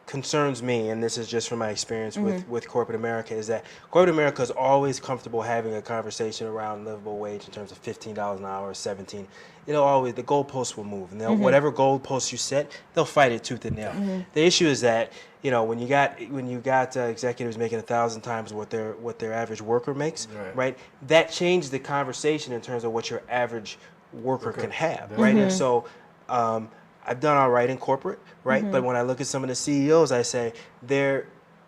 concerns me, and this is just from my experience with corporate America, is that corporate America is always comfortable having a conversation around livable wage in terms of $15 an hour, 17. It'll always, the goalposts will move, and whatever goalposts you set, they'll fight it tooth and nail. The issue is that when you got executives making 1,000 times what their average worker makes, right? That changed the conversation in terms of what your average worker can have, right? And so I've done all right in corporate, right? But when I look at some of the CEOs, I say there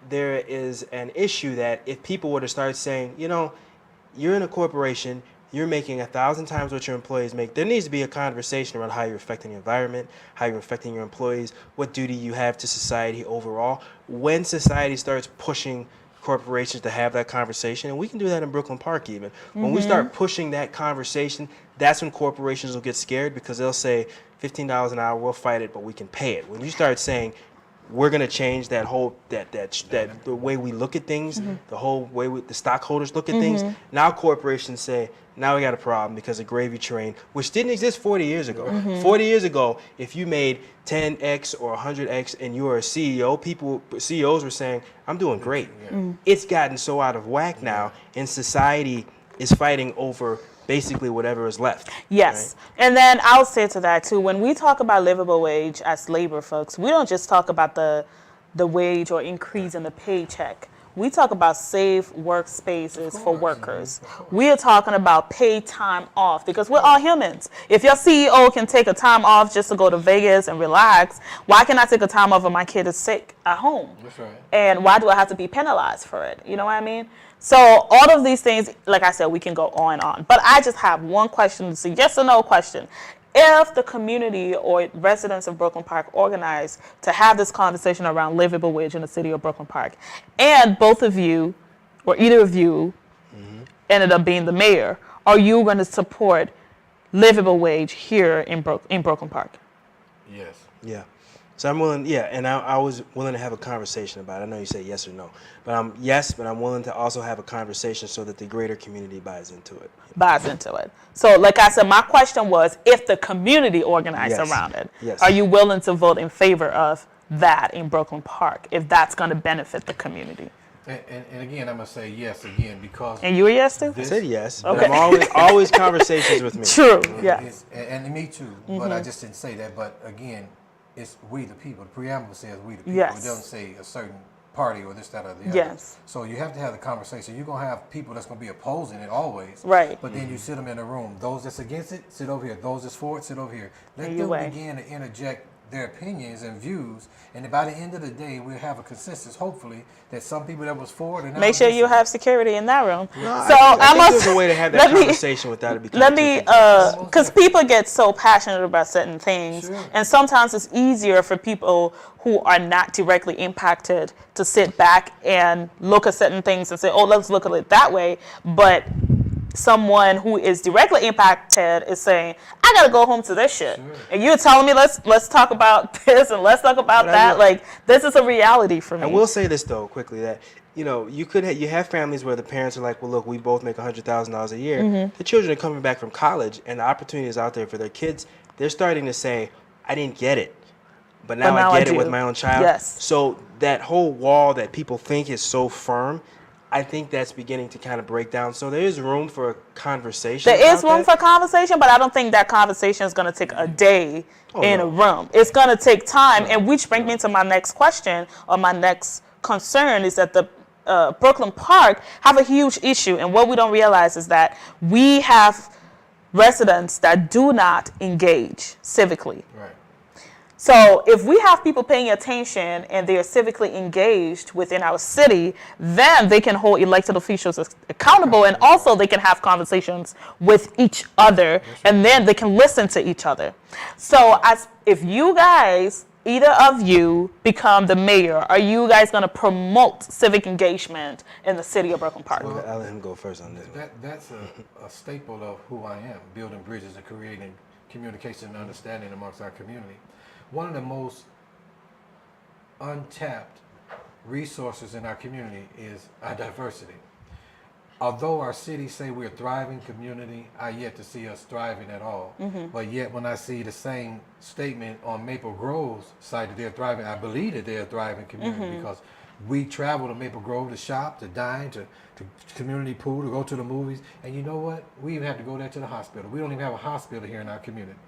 is an issue that if people were to start saying, you're in a corporation, you're making 1,000 times what your employees make, there needs to be a conversation around how you're affecting the environment, how you're affecting your employees, what duty you have to society overall. When society starts pushing corporations to have that conversation, and we can do that in Brooklyn Park even. When we start pushing that conversation, that's when corporations will get scared because they'll say, $15 an hour, we'll fight it, but we can pay it. When you start saying, we're going to change that whole, the way we look at things, the whole way the stockholders look at things, now corporations say, now we got a problem because of gravy train, which didn't exist 40 years ago. 40 years ago, if you made 10x or 100x and you were a CEO, CEOs were saying, I'm doing great. It's gotten so out of whack now, and society is fighting over basically whatever is left. Yes. Right? And then I'll say to that too, when we talk about livable wage as labor folks, we don't just talk about the wage or increase in the paycheck. we talk about safe workspaces for workers. We are talking about paid time off because we're all humans. If your CEO can take a time off just to go to Vegas and relax, why can't I take a time off when my kid is sick at home? That's right. And why do I have to be penalized for it? You know what I mean? So all of these things, like I said, we can go on and on. But I just have one question. It's a yes or no question. If the community or residents of Brooklyn Park organize to have this conversation around livable wage in the city of Brooklyn Park, and both of you, or either of you, ended up being the mayor, are you going to support livable wage here in Brooklyn Park? Yes. Yeah. So I'm willing, and I was willing to have a conversation about it. I know you say yes or no, but I'm willing to also have a conversation so that the greater community buys into it. So like I said, my question was, if the community organized around it, are you willing to vote in favor of that in Brooklyn Park, if that's going to benefit the community? And again, I'm going to say yes again because... And you were yes too? I said yes. Okay. I'm always conversations with me. True, yes. And me too, but I just didn't say that. But again, it's we the people. The preamble says we the people. Yes. It doesn't say a certain party or this, that, or the other. Yes. So you have to have the conversation. You're going to have people that's going to be opposing it always. Right. But then you sit them in a room. Those that's against it, sit over here. Those that's for it, sit over here. Let them begin to interject their opinions and views, and by the end of the day, we'll have a consensus, hopefully, that some people that was for it. And make sure you have security in that room. No, so I think there's a way to have that conversation without it becoming because people get so passionate about certain things, and sometimes it's easier for people who are not directly impacted to sit back and look at certain things and say, oh, let's look at it that way, but someone who is directly impacted is saying, I gotta go home to this shit. And you're telling me let's talk about this and let's talk about that. Like, this is a reality for me. I will say this though quickly, that you have families where the parents are like, well, look, we both make $100,000 a year. The children are coming back from college and the opportunity is out there for their kids. They're starting to say, I didn't get it, but now I get it with my own child. Yes. So that whole wall that people think is so firm, I think that's beginning to kind of break down. So there is room for a conversation. There is room for conversation, but I don't think that conversation is going to take a day in a room. It's going to take time, and which brings me to my next question, or my next concern, is that the Brooklyn Park have a huge issue, and what we don't realize is that we have residents that do not engage civically. Right. So if we have people paying attention and they are civically engaged within our city, then they can hold elected officials accountable, and also they can have conversations with each other, and then they can listen to each other. So if you guys, either of you, become the mayor, are you guys going to promote civic engagement in the city of Brooklyn Park? Well, I'll let him go first on this. That's a staple of who I am, building bridges and creating communication and understanding amongst our community. One of the most untapped resources in our community is our diversity. Although our cities say we're a thriving community, I yet to see us thriving at all. But yet when I see the same statement on Maple Grove's site that they're thriving, I believe that they're a thriving community because we travel to Maple Grove to shop, to dine, to community pool, to go to the movies. And you know what? We even have to go there to the hospital. We don't even have a hospital here in our community.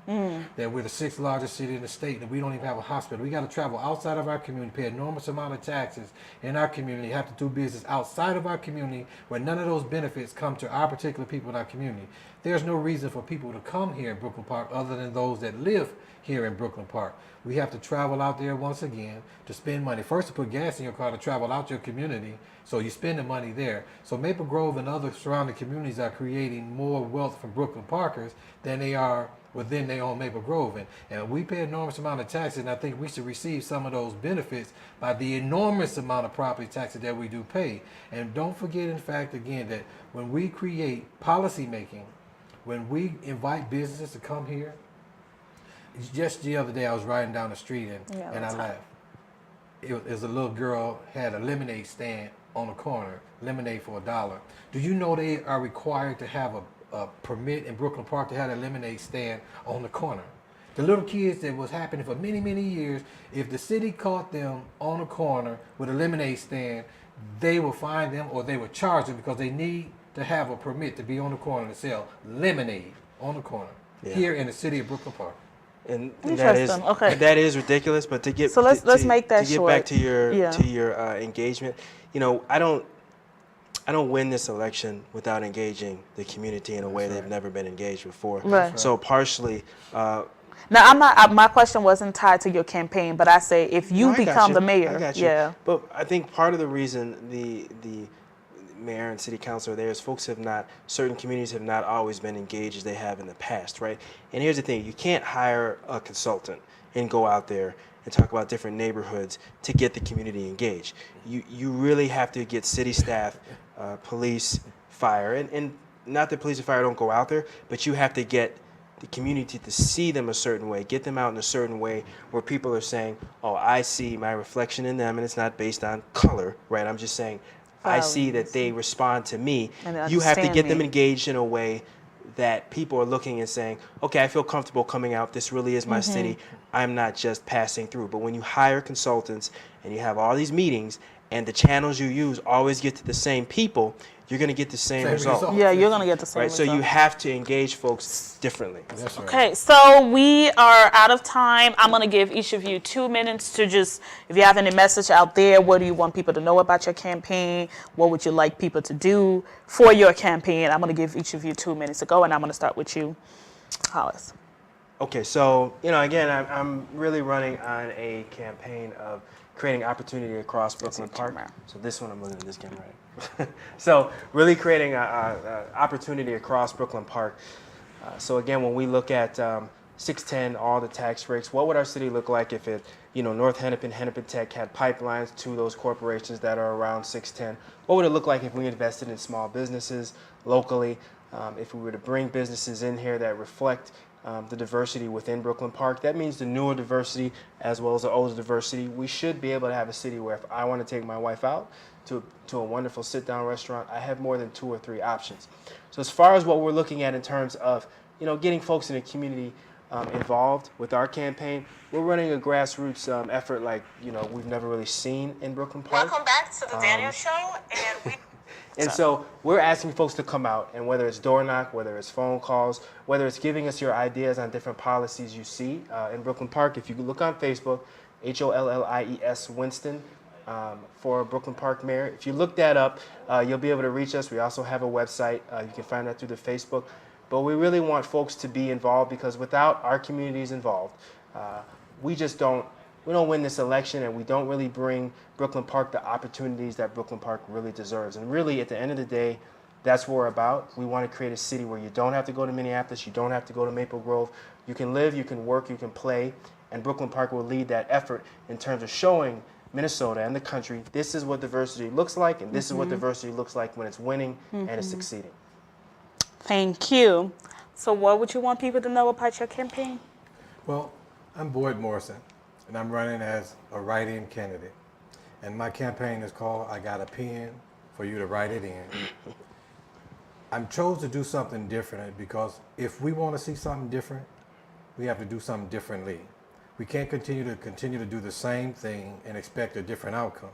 That we're the 6th largest city in the state, and we don't even have a hospital. We got to travel outside of our community, pay an enormous amount of taxes in our community, have to do business outside of our community where none of those benefits come to our particular people in our community. There's no reason for people to come here in Brooklyn Park other than those that live here in Brooklyn Park. We have to travel out there once again to spend money. First, to put gas in your car to travel out your community, so you spend the money there. So Maple Grove and other surrounding communities are creating more wealth from Brooklyn Parkers than they are within their own Maple Grove. And we pay an enormous amount of taxes, and I think we should receive some of those benefits by the enormous amount of property taxes that we do pay. And don't forget, in fact, again, that when we create policy making, when we invite businesses to come here, just the other day I was riding down the street and I laughed. It was a little girl had a lemonade stand on the corner, lemonade for $1. Do you know they are required to have a permit in Brooklyn Park to have a lemonade stand on the corner? The little kids that was happening for many, many years, if the city caught them on the corner with a lemonade stand, they will fine them or they will charge them because they need to have a permit to be on the corner to sell lemonade on the corner here in the city of Brooklyn Park. And Interesting. Okay. that is ridiculous. But to get so let's make that to get short. back to your engagement, I don't win this election without engaging the community in a way they've never been engaged before. Right. So partially. Now, I'm not. My question wasn't tied to your campaign, but I say if you become the mayor, I got you. But I think part of the reason the mayor and city council are there is certain communities have not always been engaged as they have in the past, right? And here's the thing: you can't hire a consultant and go out there and talk about different neighborhoods to get the community engaged. You really have to get city staff, police, fire, and not that police and fire don't go out there, but you have to get the community to see them a certain way, get them out in a certain way where people are saying, oh, I see my reflection in them, and it's not based on color, right? I'm just saying, I see that they respond to me. You have to get them engaged in a way that people are looking and saying, okay, I feel comfortable coming out. This really is my city. I'm not just passing through. But when you hire consultants and you have all these meetings and the channels you use always get to the same people, you're going to get the same result. Yeah, you're going to get the same result. So you have to engage folks differently. That's right. Okay, so we are out of time. I'm going to give each of you 2 minutes to just, if you have any message out there, what do you want people to know about your campaign? What would you like people to do for your campaign? I'm going to give each of you 2 minutes to go, and I'm going to start with you, Hollis. Okay, so, again, I'm really running on a campaign of creating opportunity across Brooklyn Park. So this one, I'm looking at this camera, right? So really creating an opportunity across Brooklyn Park. So again, when we look at 610, all the tax breaks, what would our city look like if North Hennepin, Hennepin Tech had pipelines to those corporations that are around 610? What would it look like if we invested in small businesses locally? If we were to bring businesses in here that reflect the diversity within Brooklyn Park? That means the newer diversity as well as the older diversity. We should be able to have a city where if I want to take my wife out to a wonderful sit-down restaurant, I have more than 2 or 3 options. So as far as what we're looking at in terms of getting folks in the community involved with our campaign, we're running a grassroots effort like we've never really seen in Brooklyn Park. Welcome back to the Daniel Show, and so we're asking folks to come out, and whether it's door knock, whether it's phone calls, whether it's giving us your ideas on different policies you see in Brooklyn Park. If you look on Facebook, HOLLIES Winston for Brooklyn Park Mayor. If you look that up, you'll be able to reach us. We also have a website. You can find that through the Facebook. But we really want folks to be involved because without our communities involved, we don't win this election, and we don't really bring Brooklyn Park the opportunities that Brooklyn Park really deserves. And really, at the end of the day, that's what we're about. We want to create a city where you don't have to go to Minneapolis, you don't have to go to Maple Grove. You can live, you can work, you can play, and Brooklyn Park will lead that effort in terms of showing Minnesota and the country this is what diversity looks like, and this is what diversity looks like when it's winning and it's succeeding. Thank you. So what would you want people to know about your campaign? Well, I'm Boyd Morrison, and I'm running as a write-in candidate. And my campaign is called I Got a Pen for You to Write It In. I'm chose to do something different because if we want to see something different, we have to do something differently. We can't continue to do the same thing and expect a different outcome.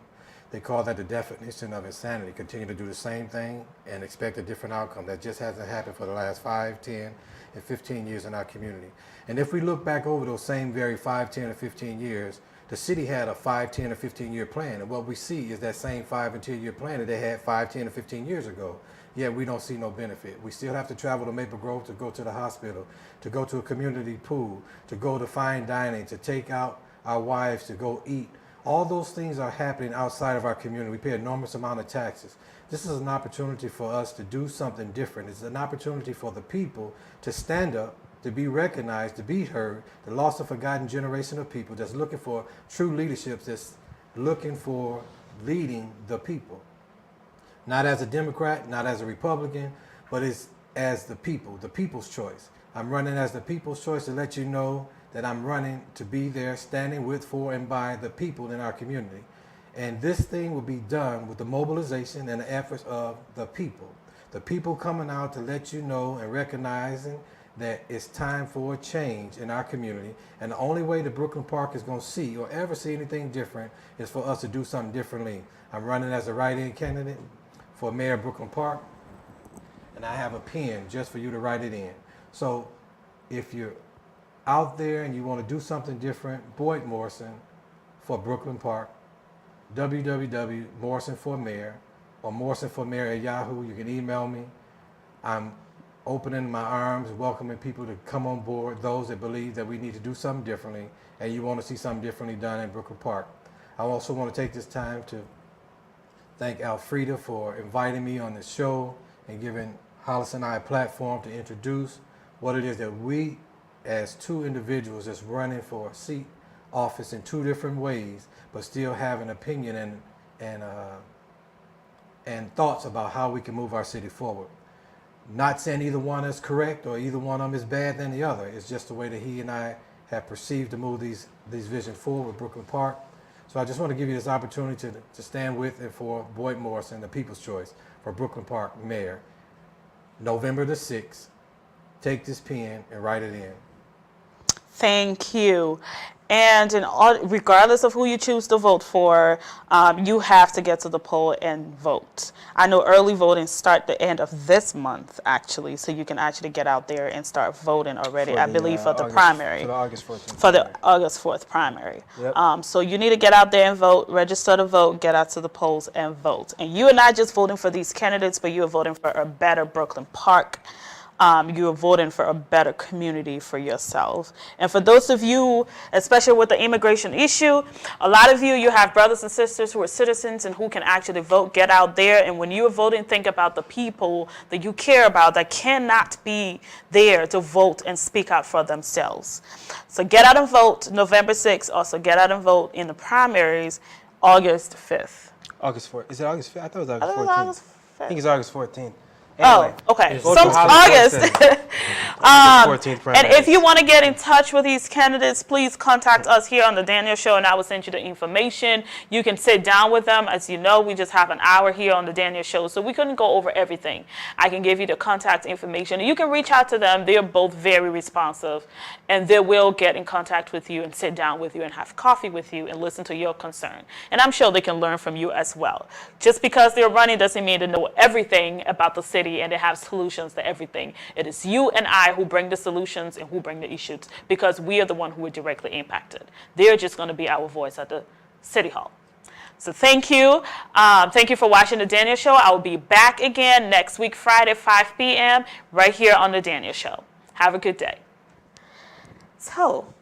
They call that the definition of insanity, continue to do the same thing and expect a different outcome. That just hasn't happened for the last 5, 10, and 15 years in our community. And if we look back over those same very 5, 10, and 15 years, the city had a 5, 10, or 15-year plan. And what we see is that same 5 and 10-year plan that they had 5, 10, or 15 years ago. Yet we don't see no benefit. We still have to travel to Maple Grove to go to the hospital, to go to a community pool, to go to fine dining, to take out our wives to go eat. All those things are happening outside of our community. We pay an enormous amount of taxes. This is an opportunity for us to do something different. It's an opportunity for the people to stand up, to be recognized, to be heard, the lost and forgotten generation of people that's looking for true leadership, that's looking for leading the people. Not as a Democrat, not as a Republican, but it's as the people, the people's choice. I'm running as the people's choice to let you know that I'm running to be there, standing with, for, and by the people in our community. And this thing will be done with the mobilization and the efforts of the people. The people coming out to let you know and recognizing that it's time for a change in our community. And the only way that Brooklyn Park is going to see or ever see anything different is for us to do something differently. I'm running as a write-in candidate for Mayor of Brooklyn Park, and I have a pen just for you to write it in. So if you're out there and you want to do something different, Boyd Morrison for Brooklyn Park, www.morrisonformayor or morrisonformayor at Yahoo. You can email me. I'm opening my arms, welcoming people to come on board, those that believe that we need to do something differently and you want to see something differently done in Brooklyn Park. I also want to take this time to thank Alfreda for inviting me on this show and giving Hollis and I a platform to introduce what it is that we, as two individuals that's running for a seat office in two different ways, but still have an opinion and thoughts about how we can move our city forward. Not saying either one is correct or either one of them is bad than the other. It's just the way that he and I have perceived to move these visions forward with Brooklyn Park. So I just want to give you this opportunity to stand with and for Boyd Morrison, the People's Choice for Brooklyn Park Mayor. November the 6th, take this pen and write it in. Thank you. And regardless of who you choose to vote for, you have to get to the poll and vote. I know early voting starts the end of this month, actually, so you can actually get out there and start voting already, I believe, for the primary. For the August 14th. For the August 4th primary. Yep. So you need to get out there and vote, register to vote, get out to the polls and vote. And you are not just voting for these candidates, but you are voting for a better Brooklyn Park. You are voting for a better community for yourself. And for those of you, especially with the immigration issue, a lot of you have brothers and sisters who are citizens and who can actually vote. Get out there, and when you are voting, think about the people that you care about that cannot be there to vote and speak out for themselves. So get out and vote November 6th. Also get out and vote in the primaries August 5th. August 4th. Is it August 5th? I thought it was August 14th. August 5th. I think it's August 14th. Anyway, oh, okay. Some August. And if you want to get in touch with these candidates, please contact us here on The Daniel Show, and I will send you the information. You can sit down with them. As you know, we just have an hour here on The Daniel Show, so we couldn't go over everything. I can give you the contact information. You can reach out to them. They're both very responsive, and they will get in contact with you and sit down with you and have coffee with you and listen to your concern. And I'm sure they can learn from you as well. Just because they're running doesn't mean they know everything about the city and they have solutions to everything. It is you and I who bring the solutions and who bring the issues, because we are the one who are directly impacted. They're just going to be our voice at the City Hall. So thank you. Thank you for watching The Daniel Show. I will be back again next week, Friday, 5 p.m., right here on The Daniel Show. Have a good day. So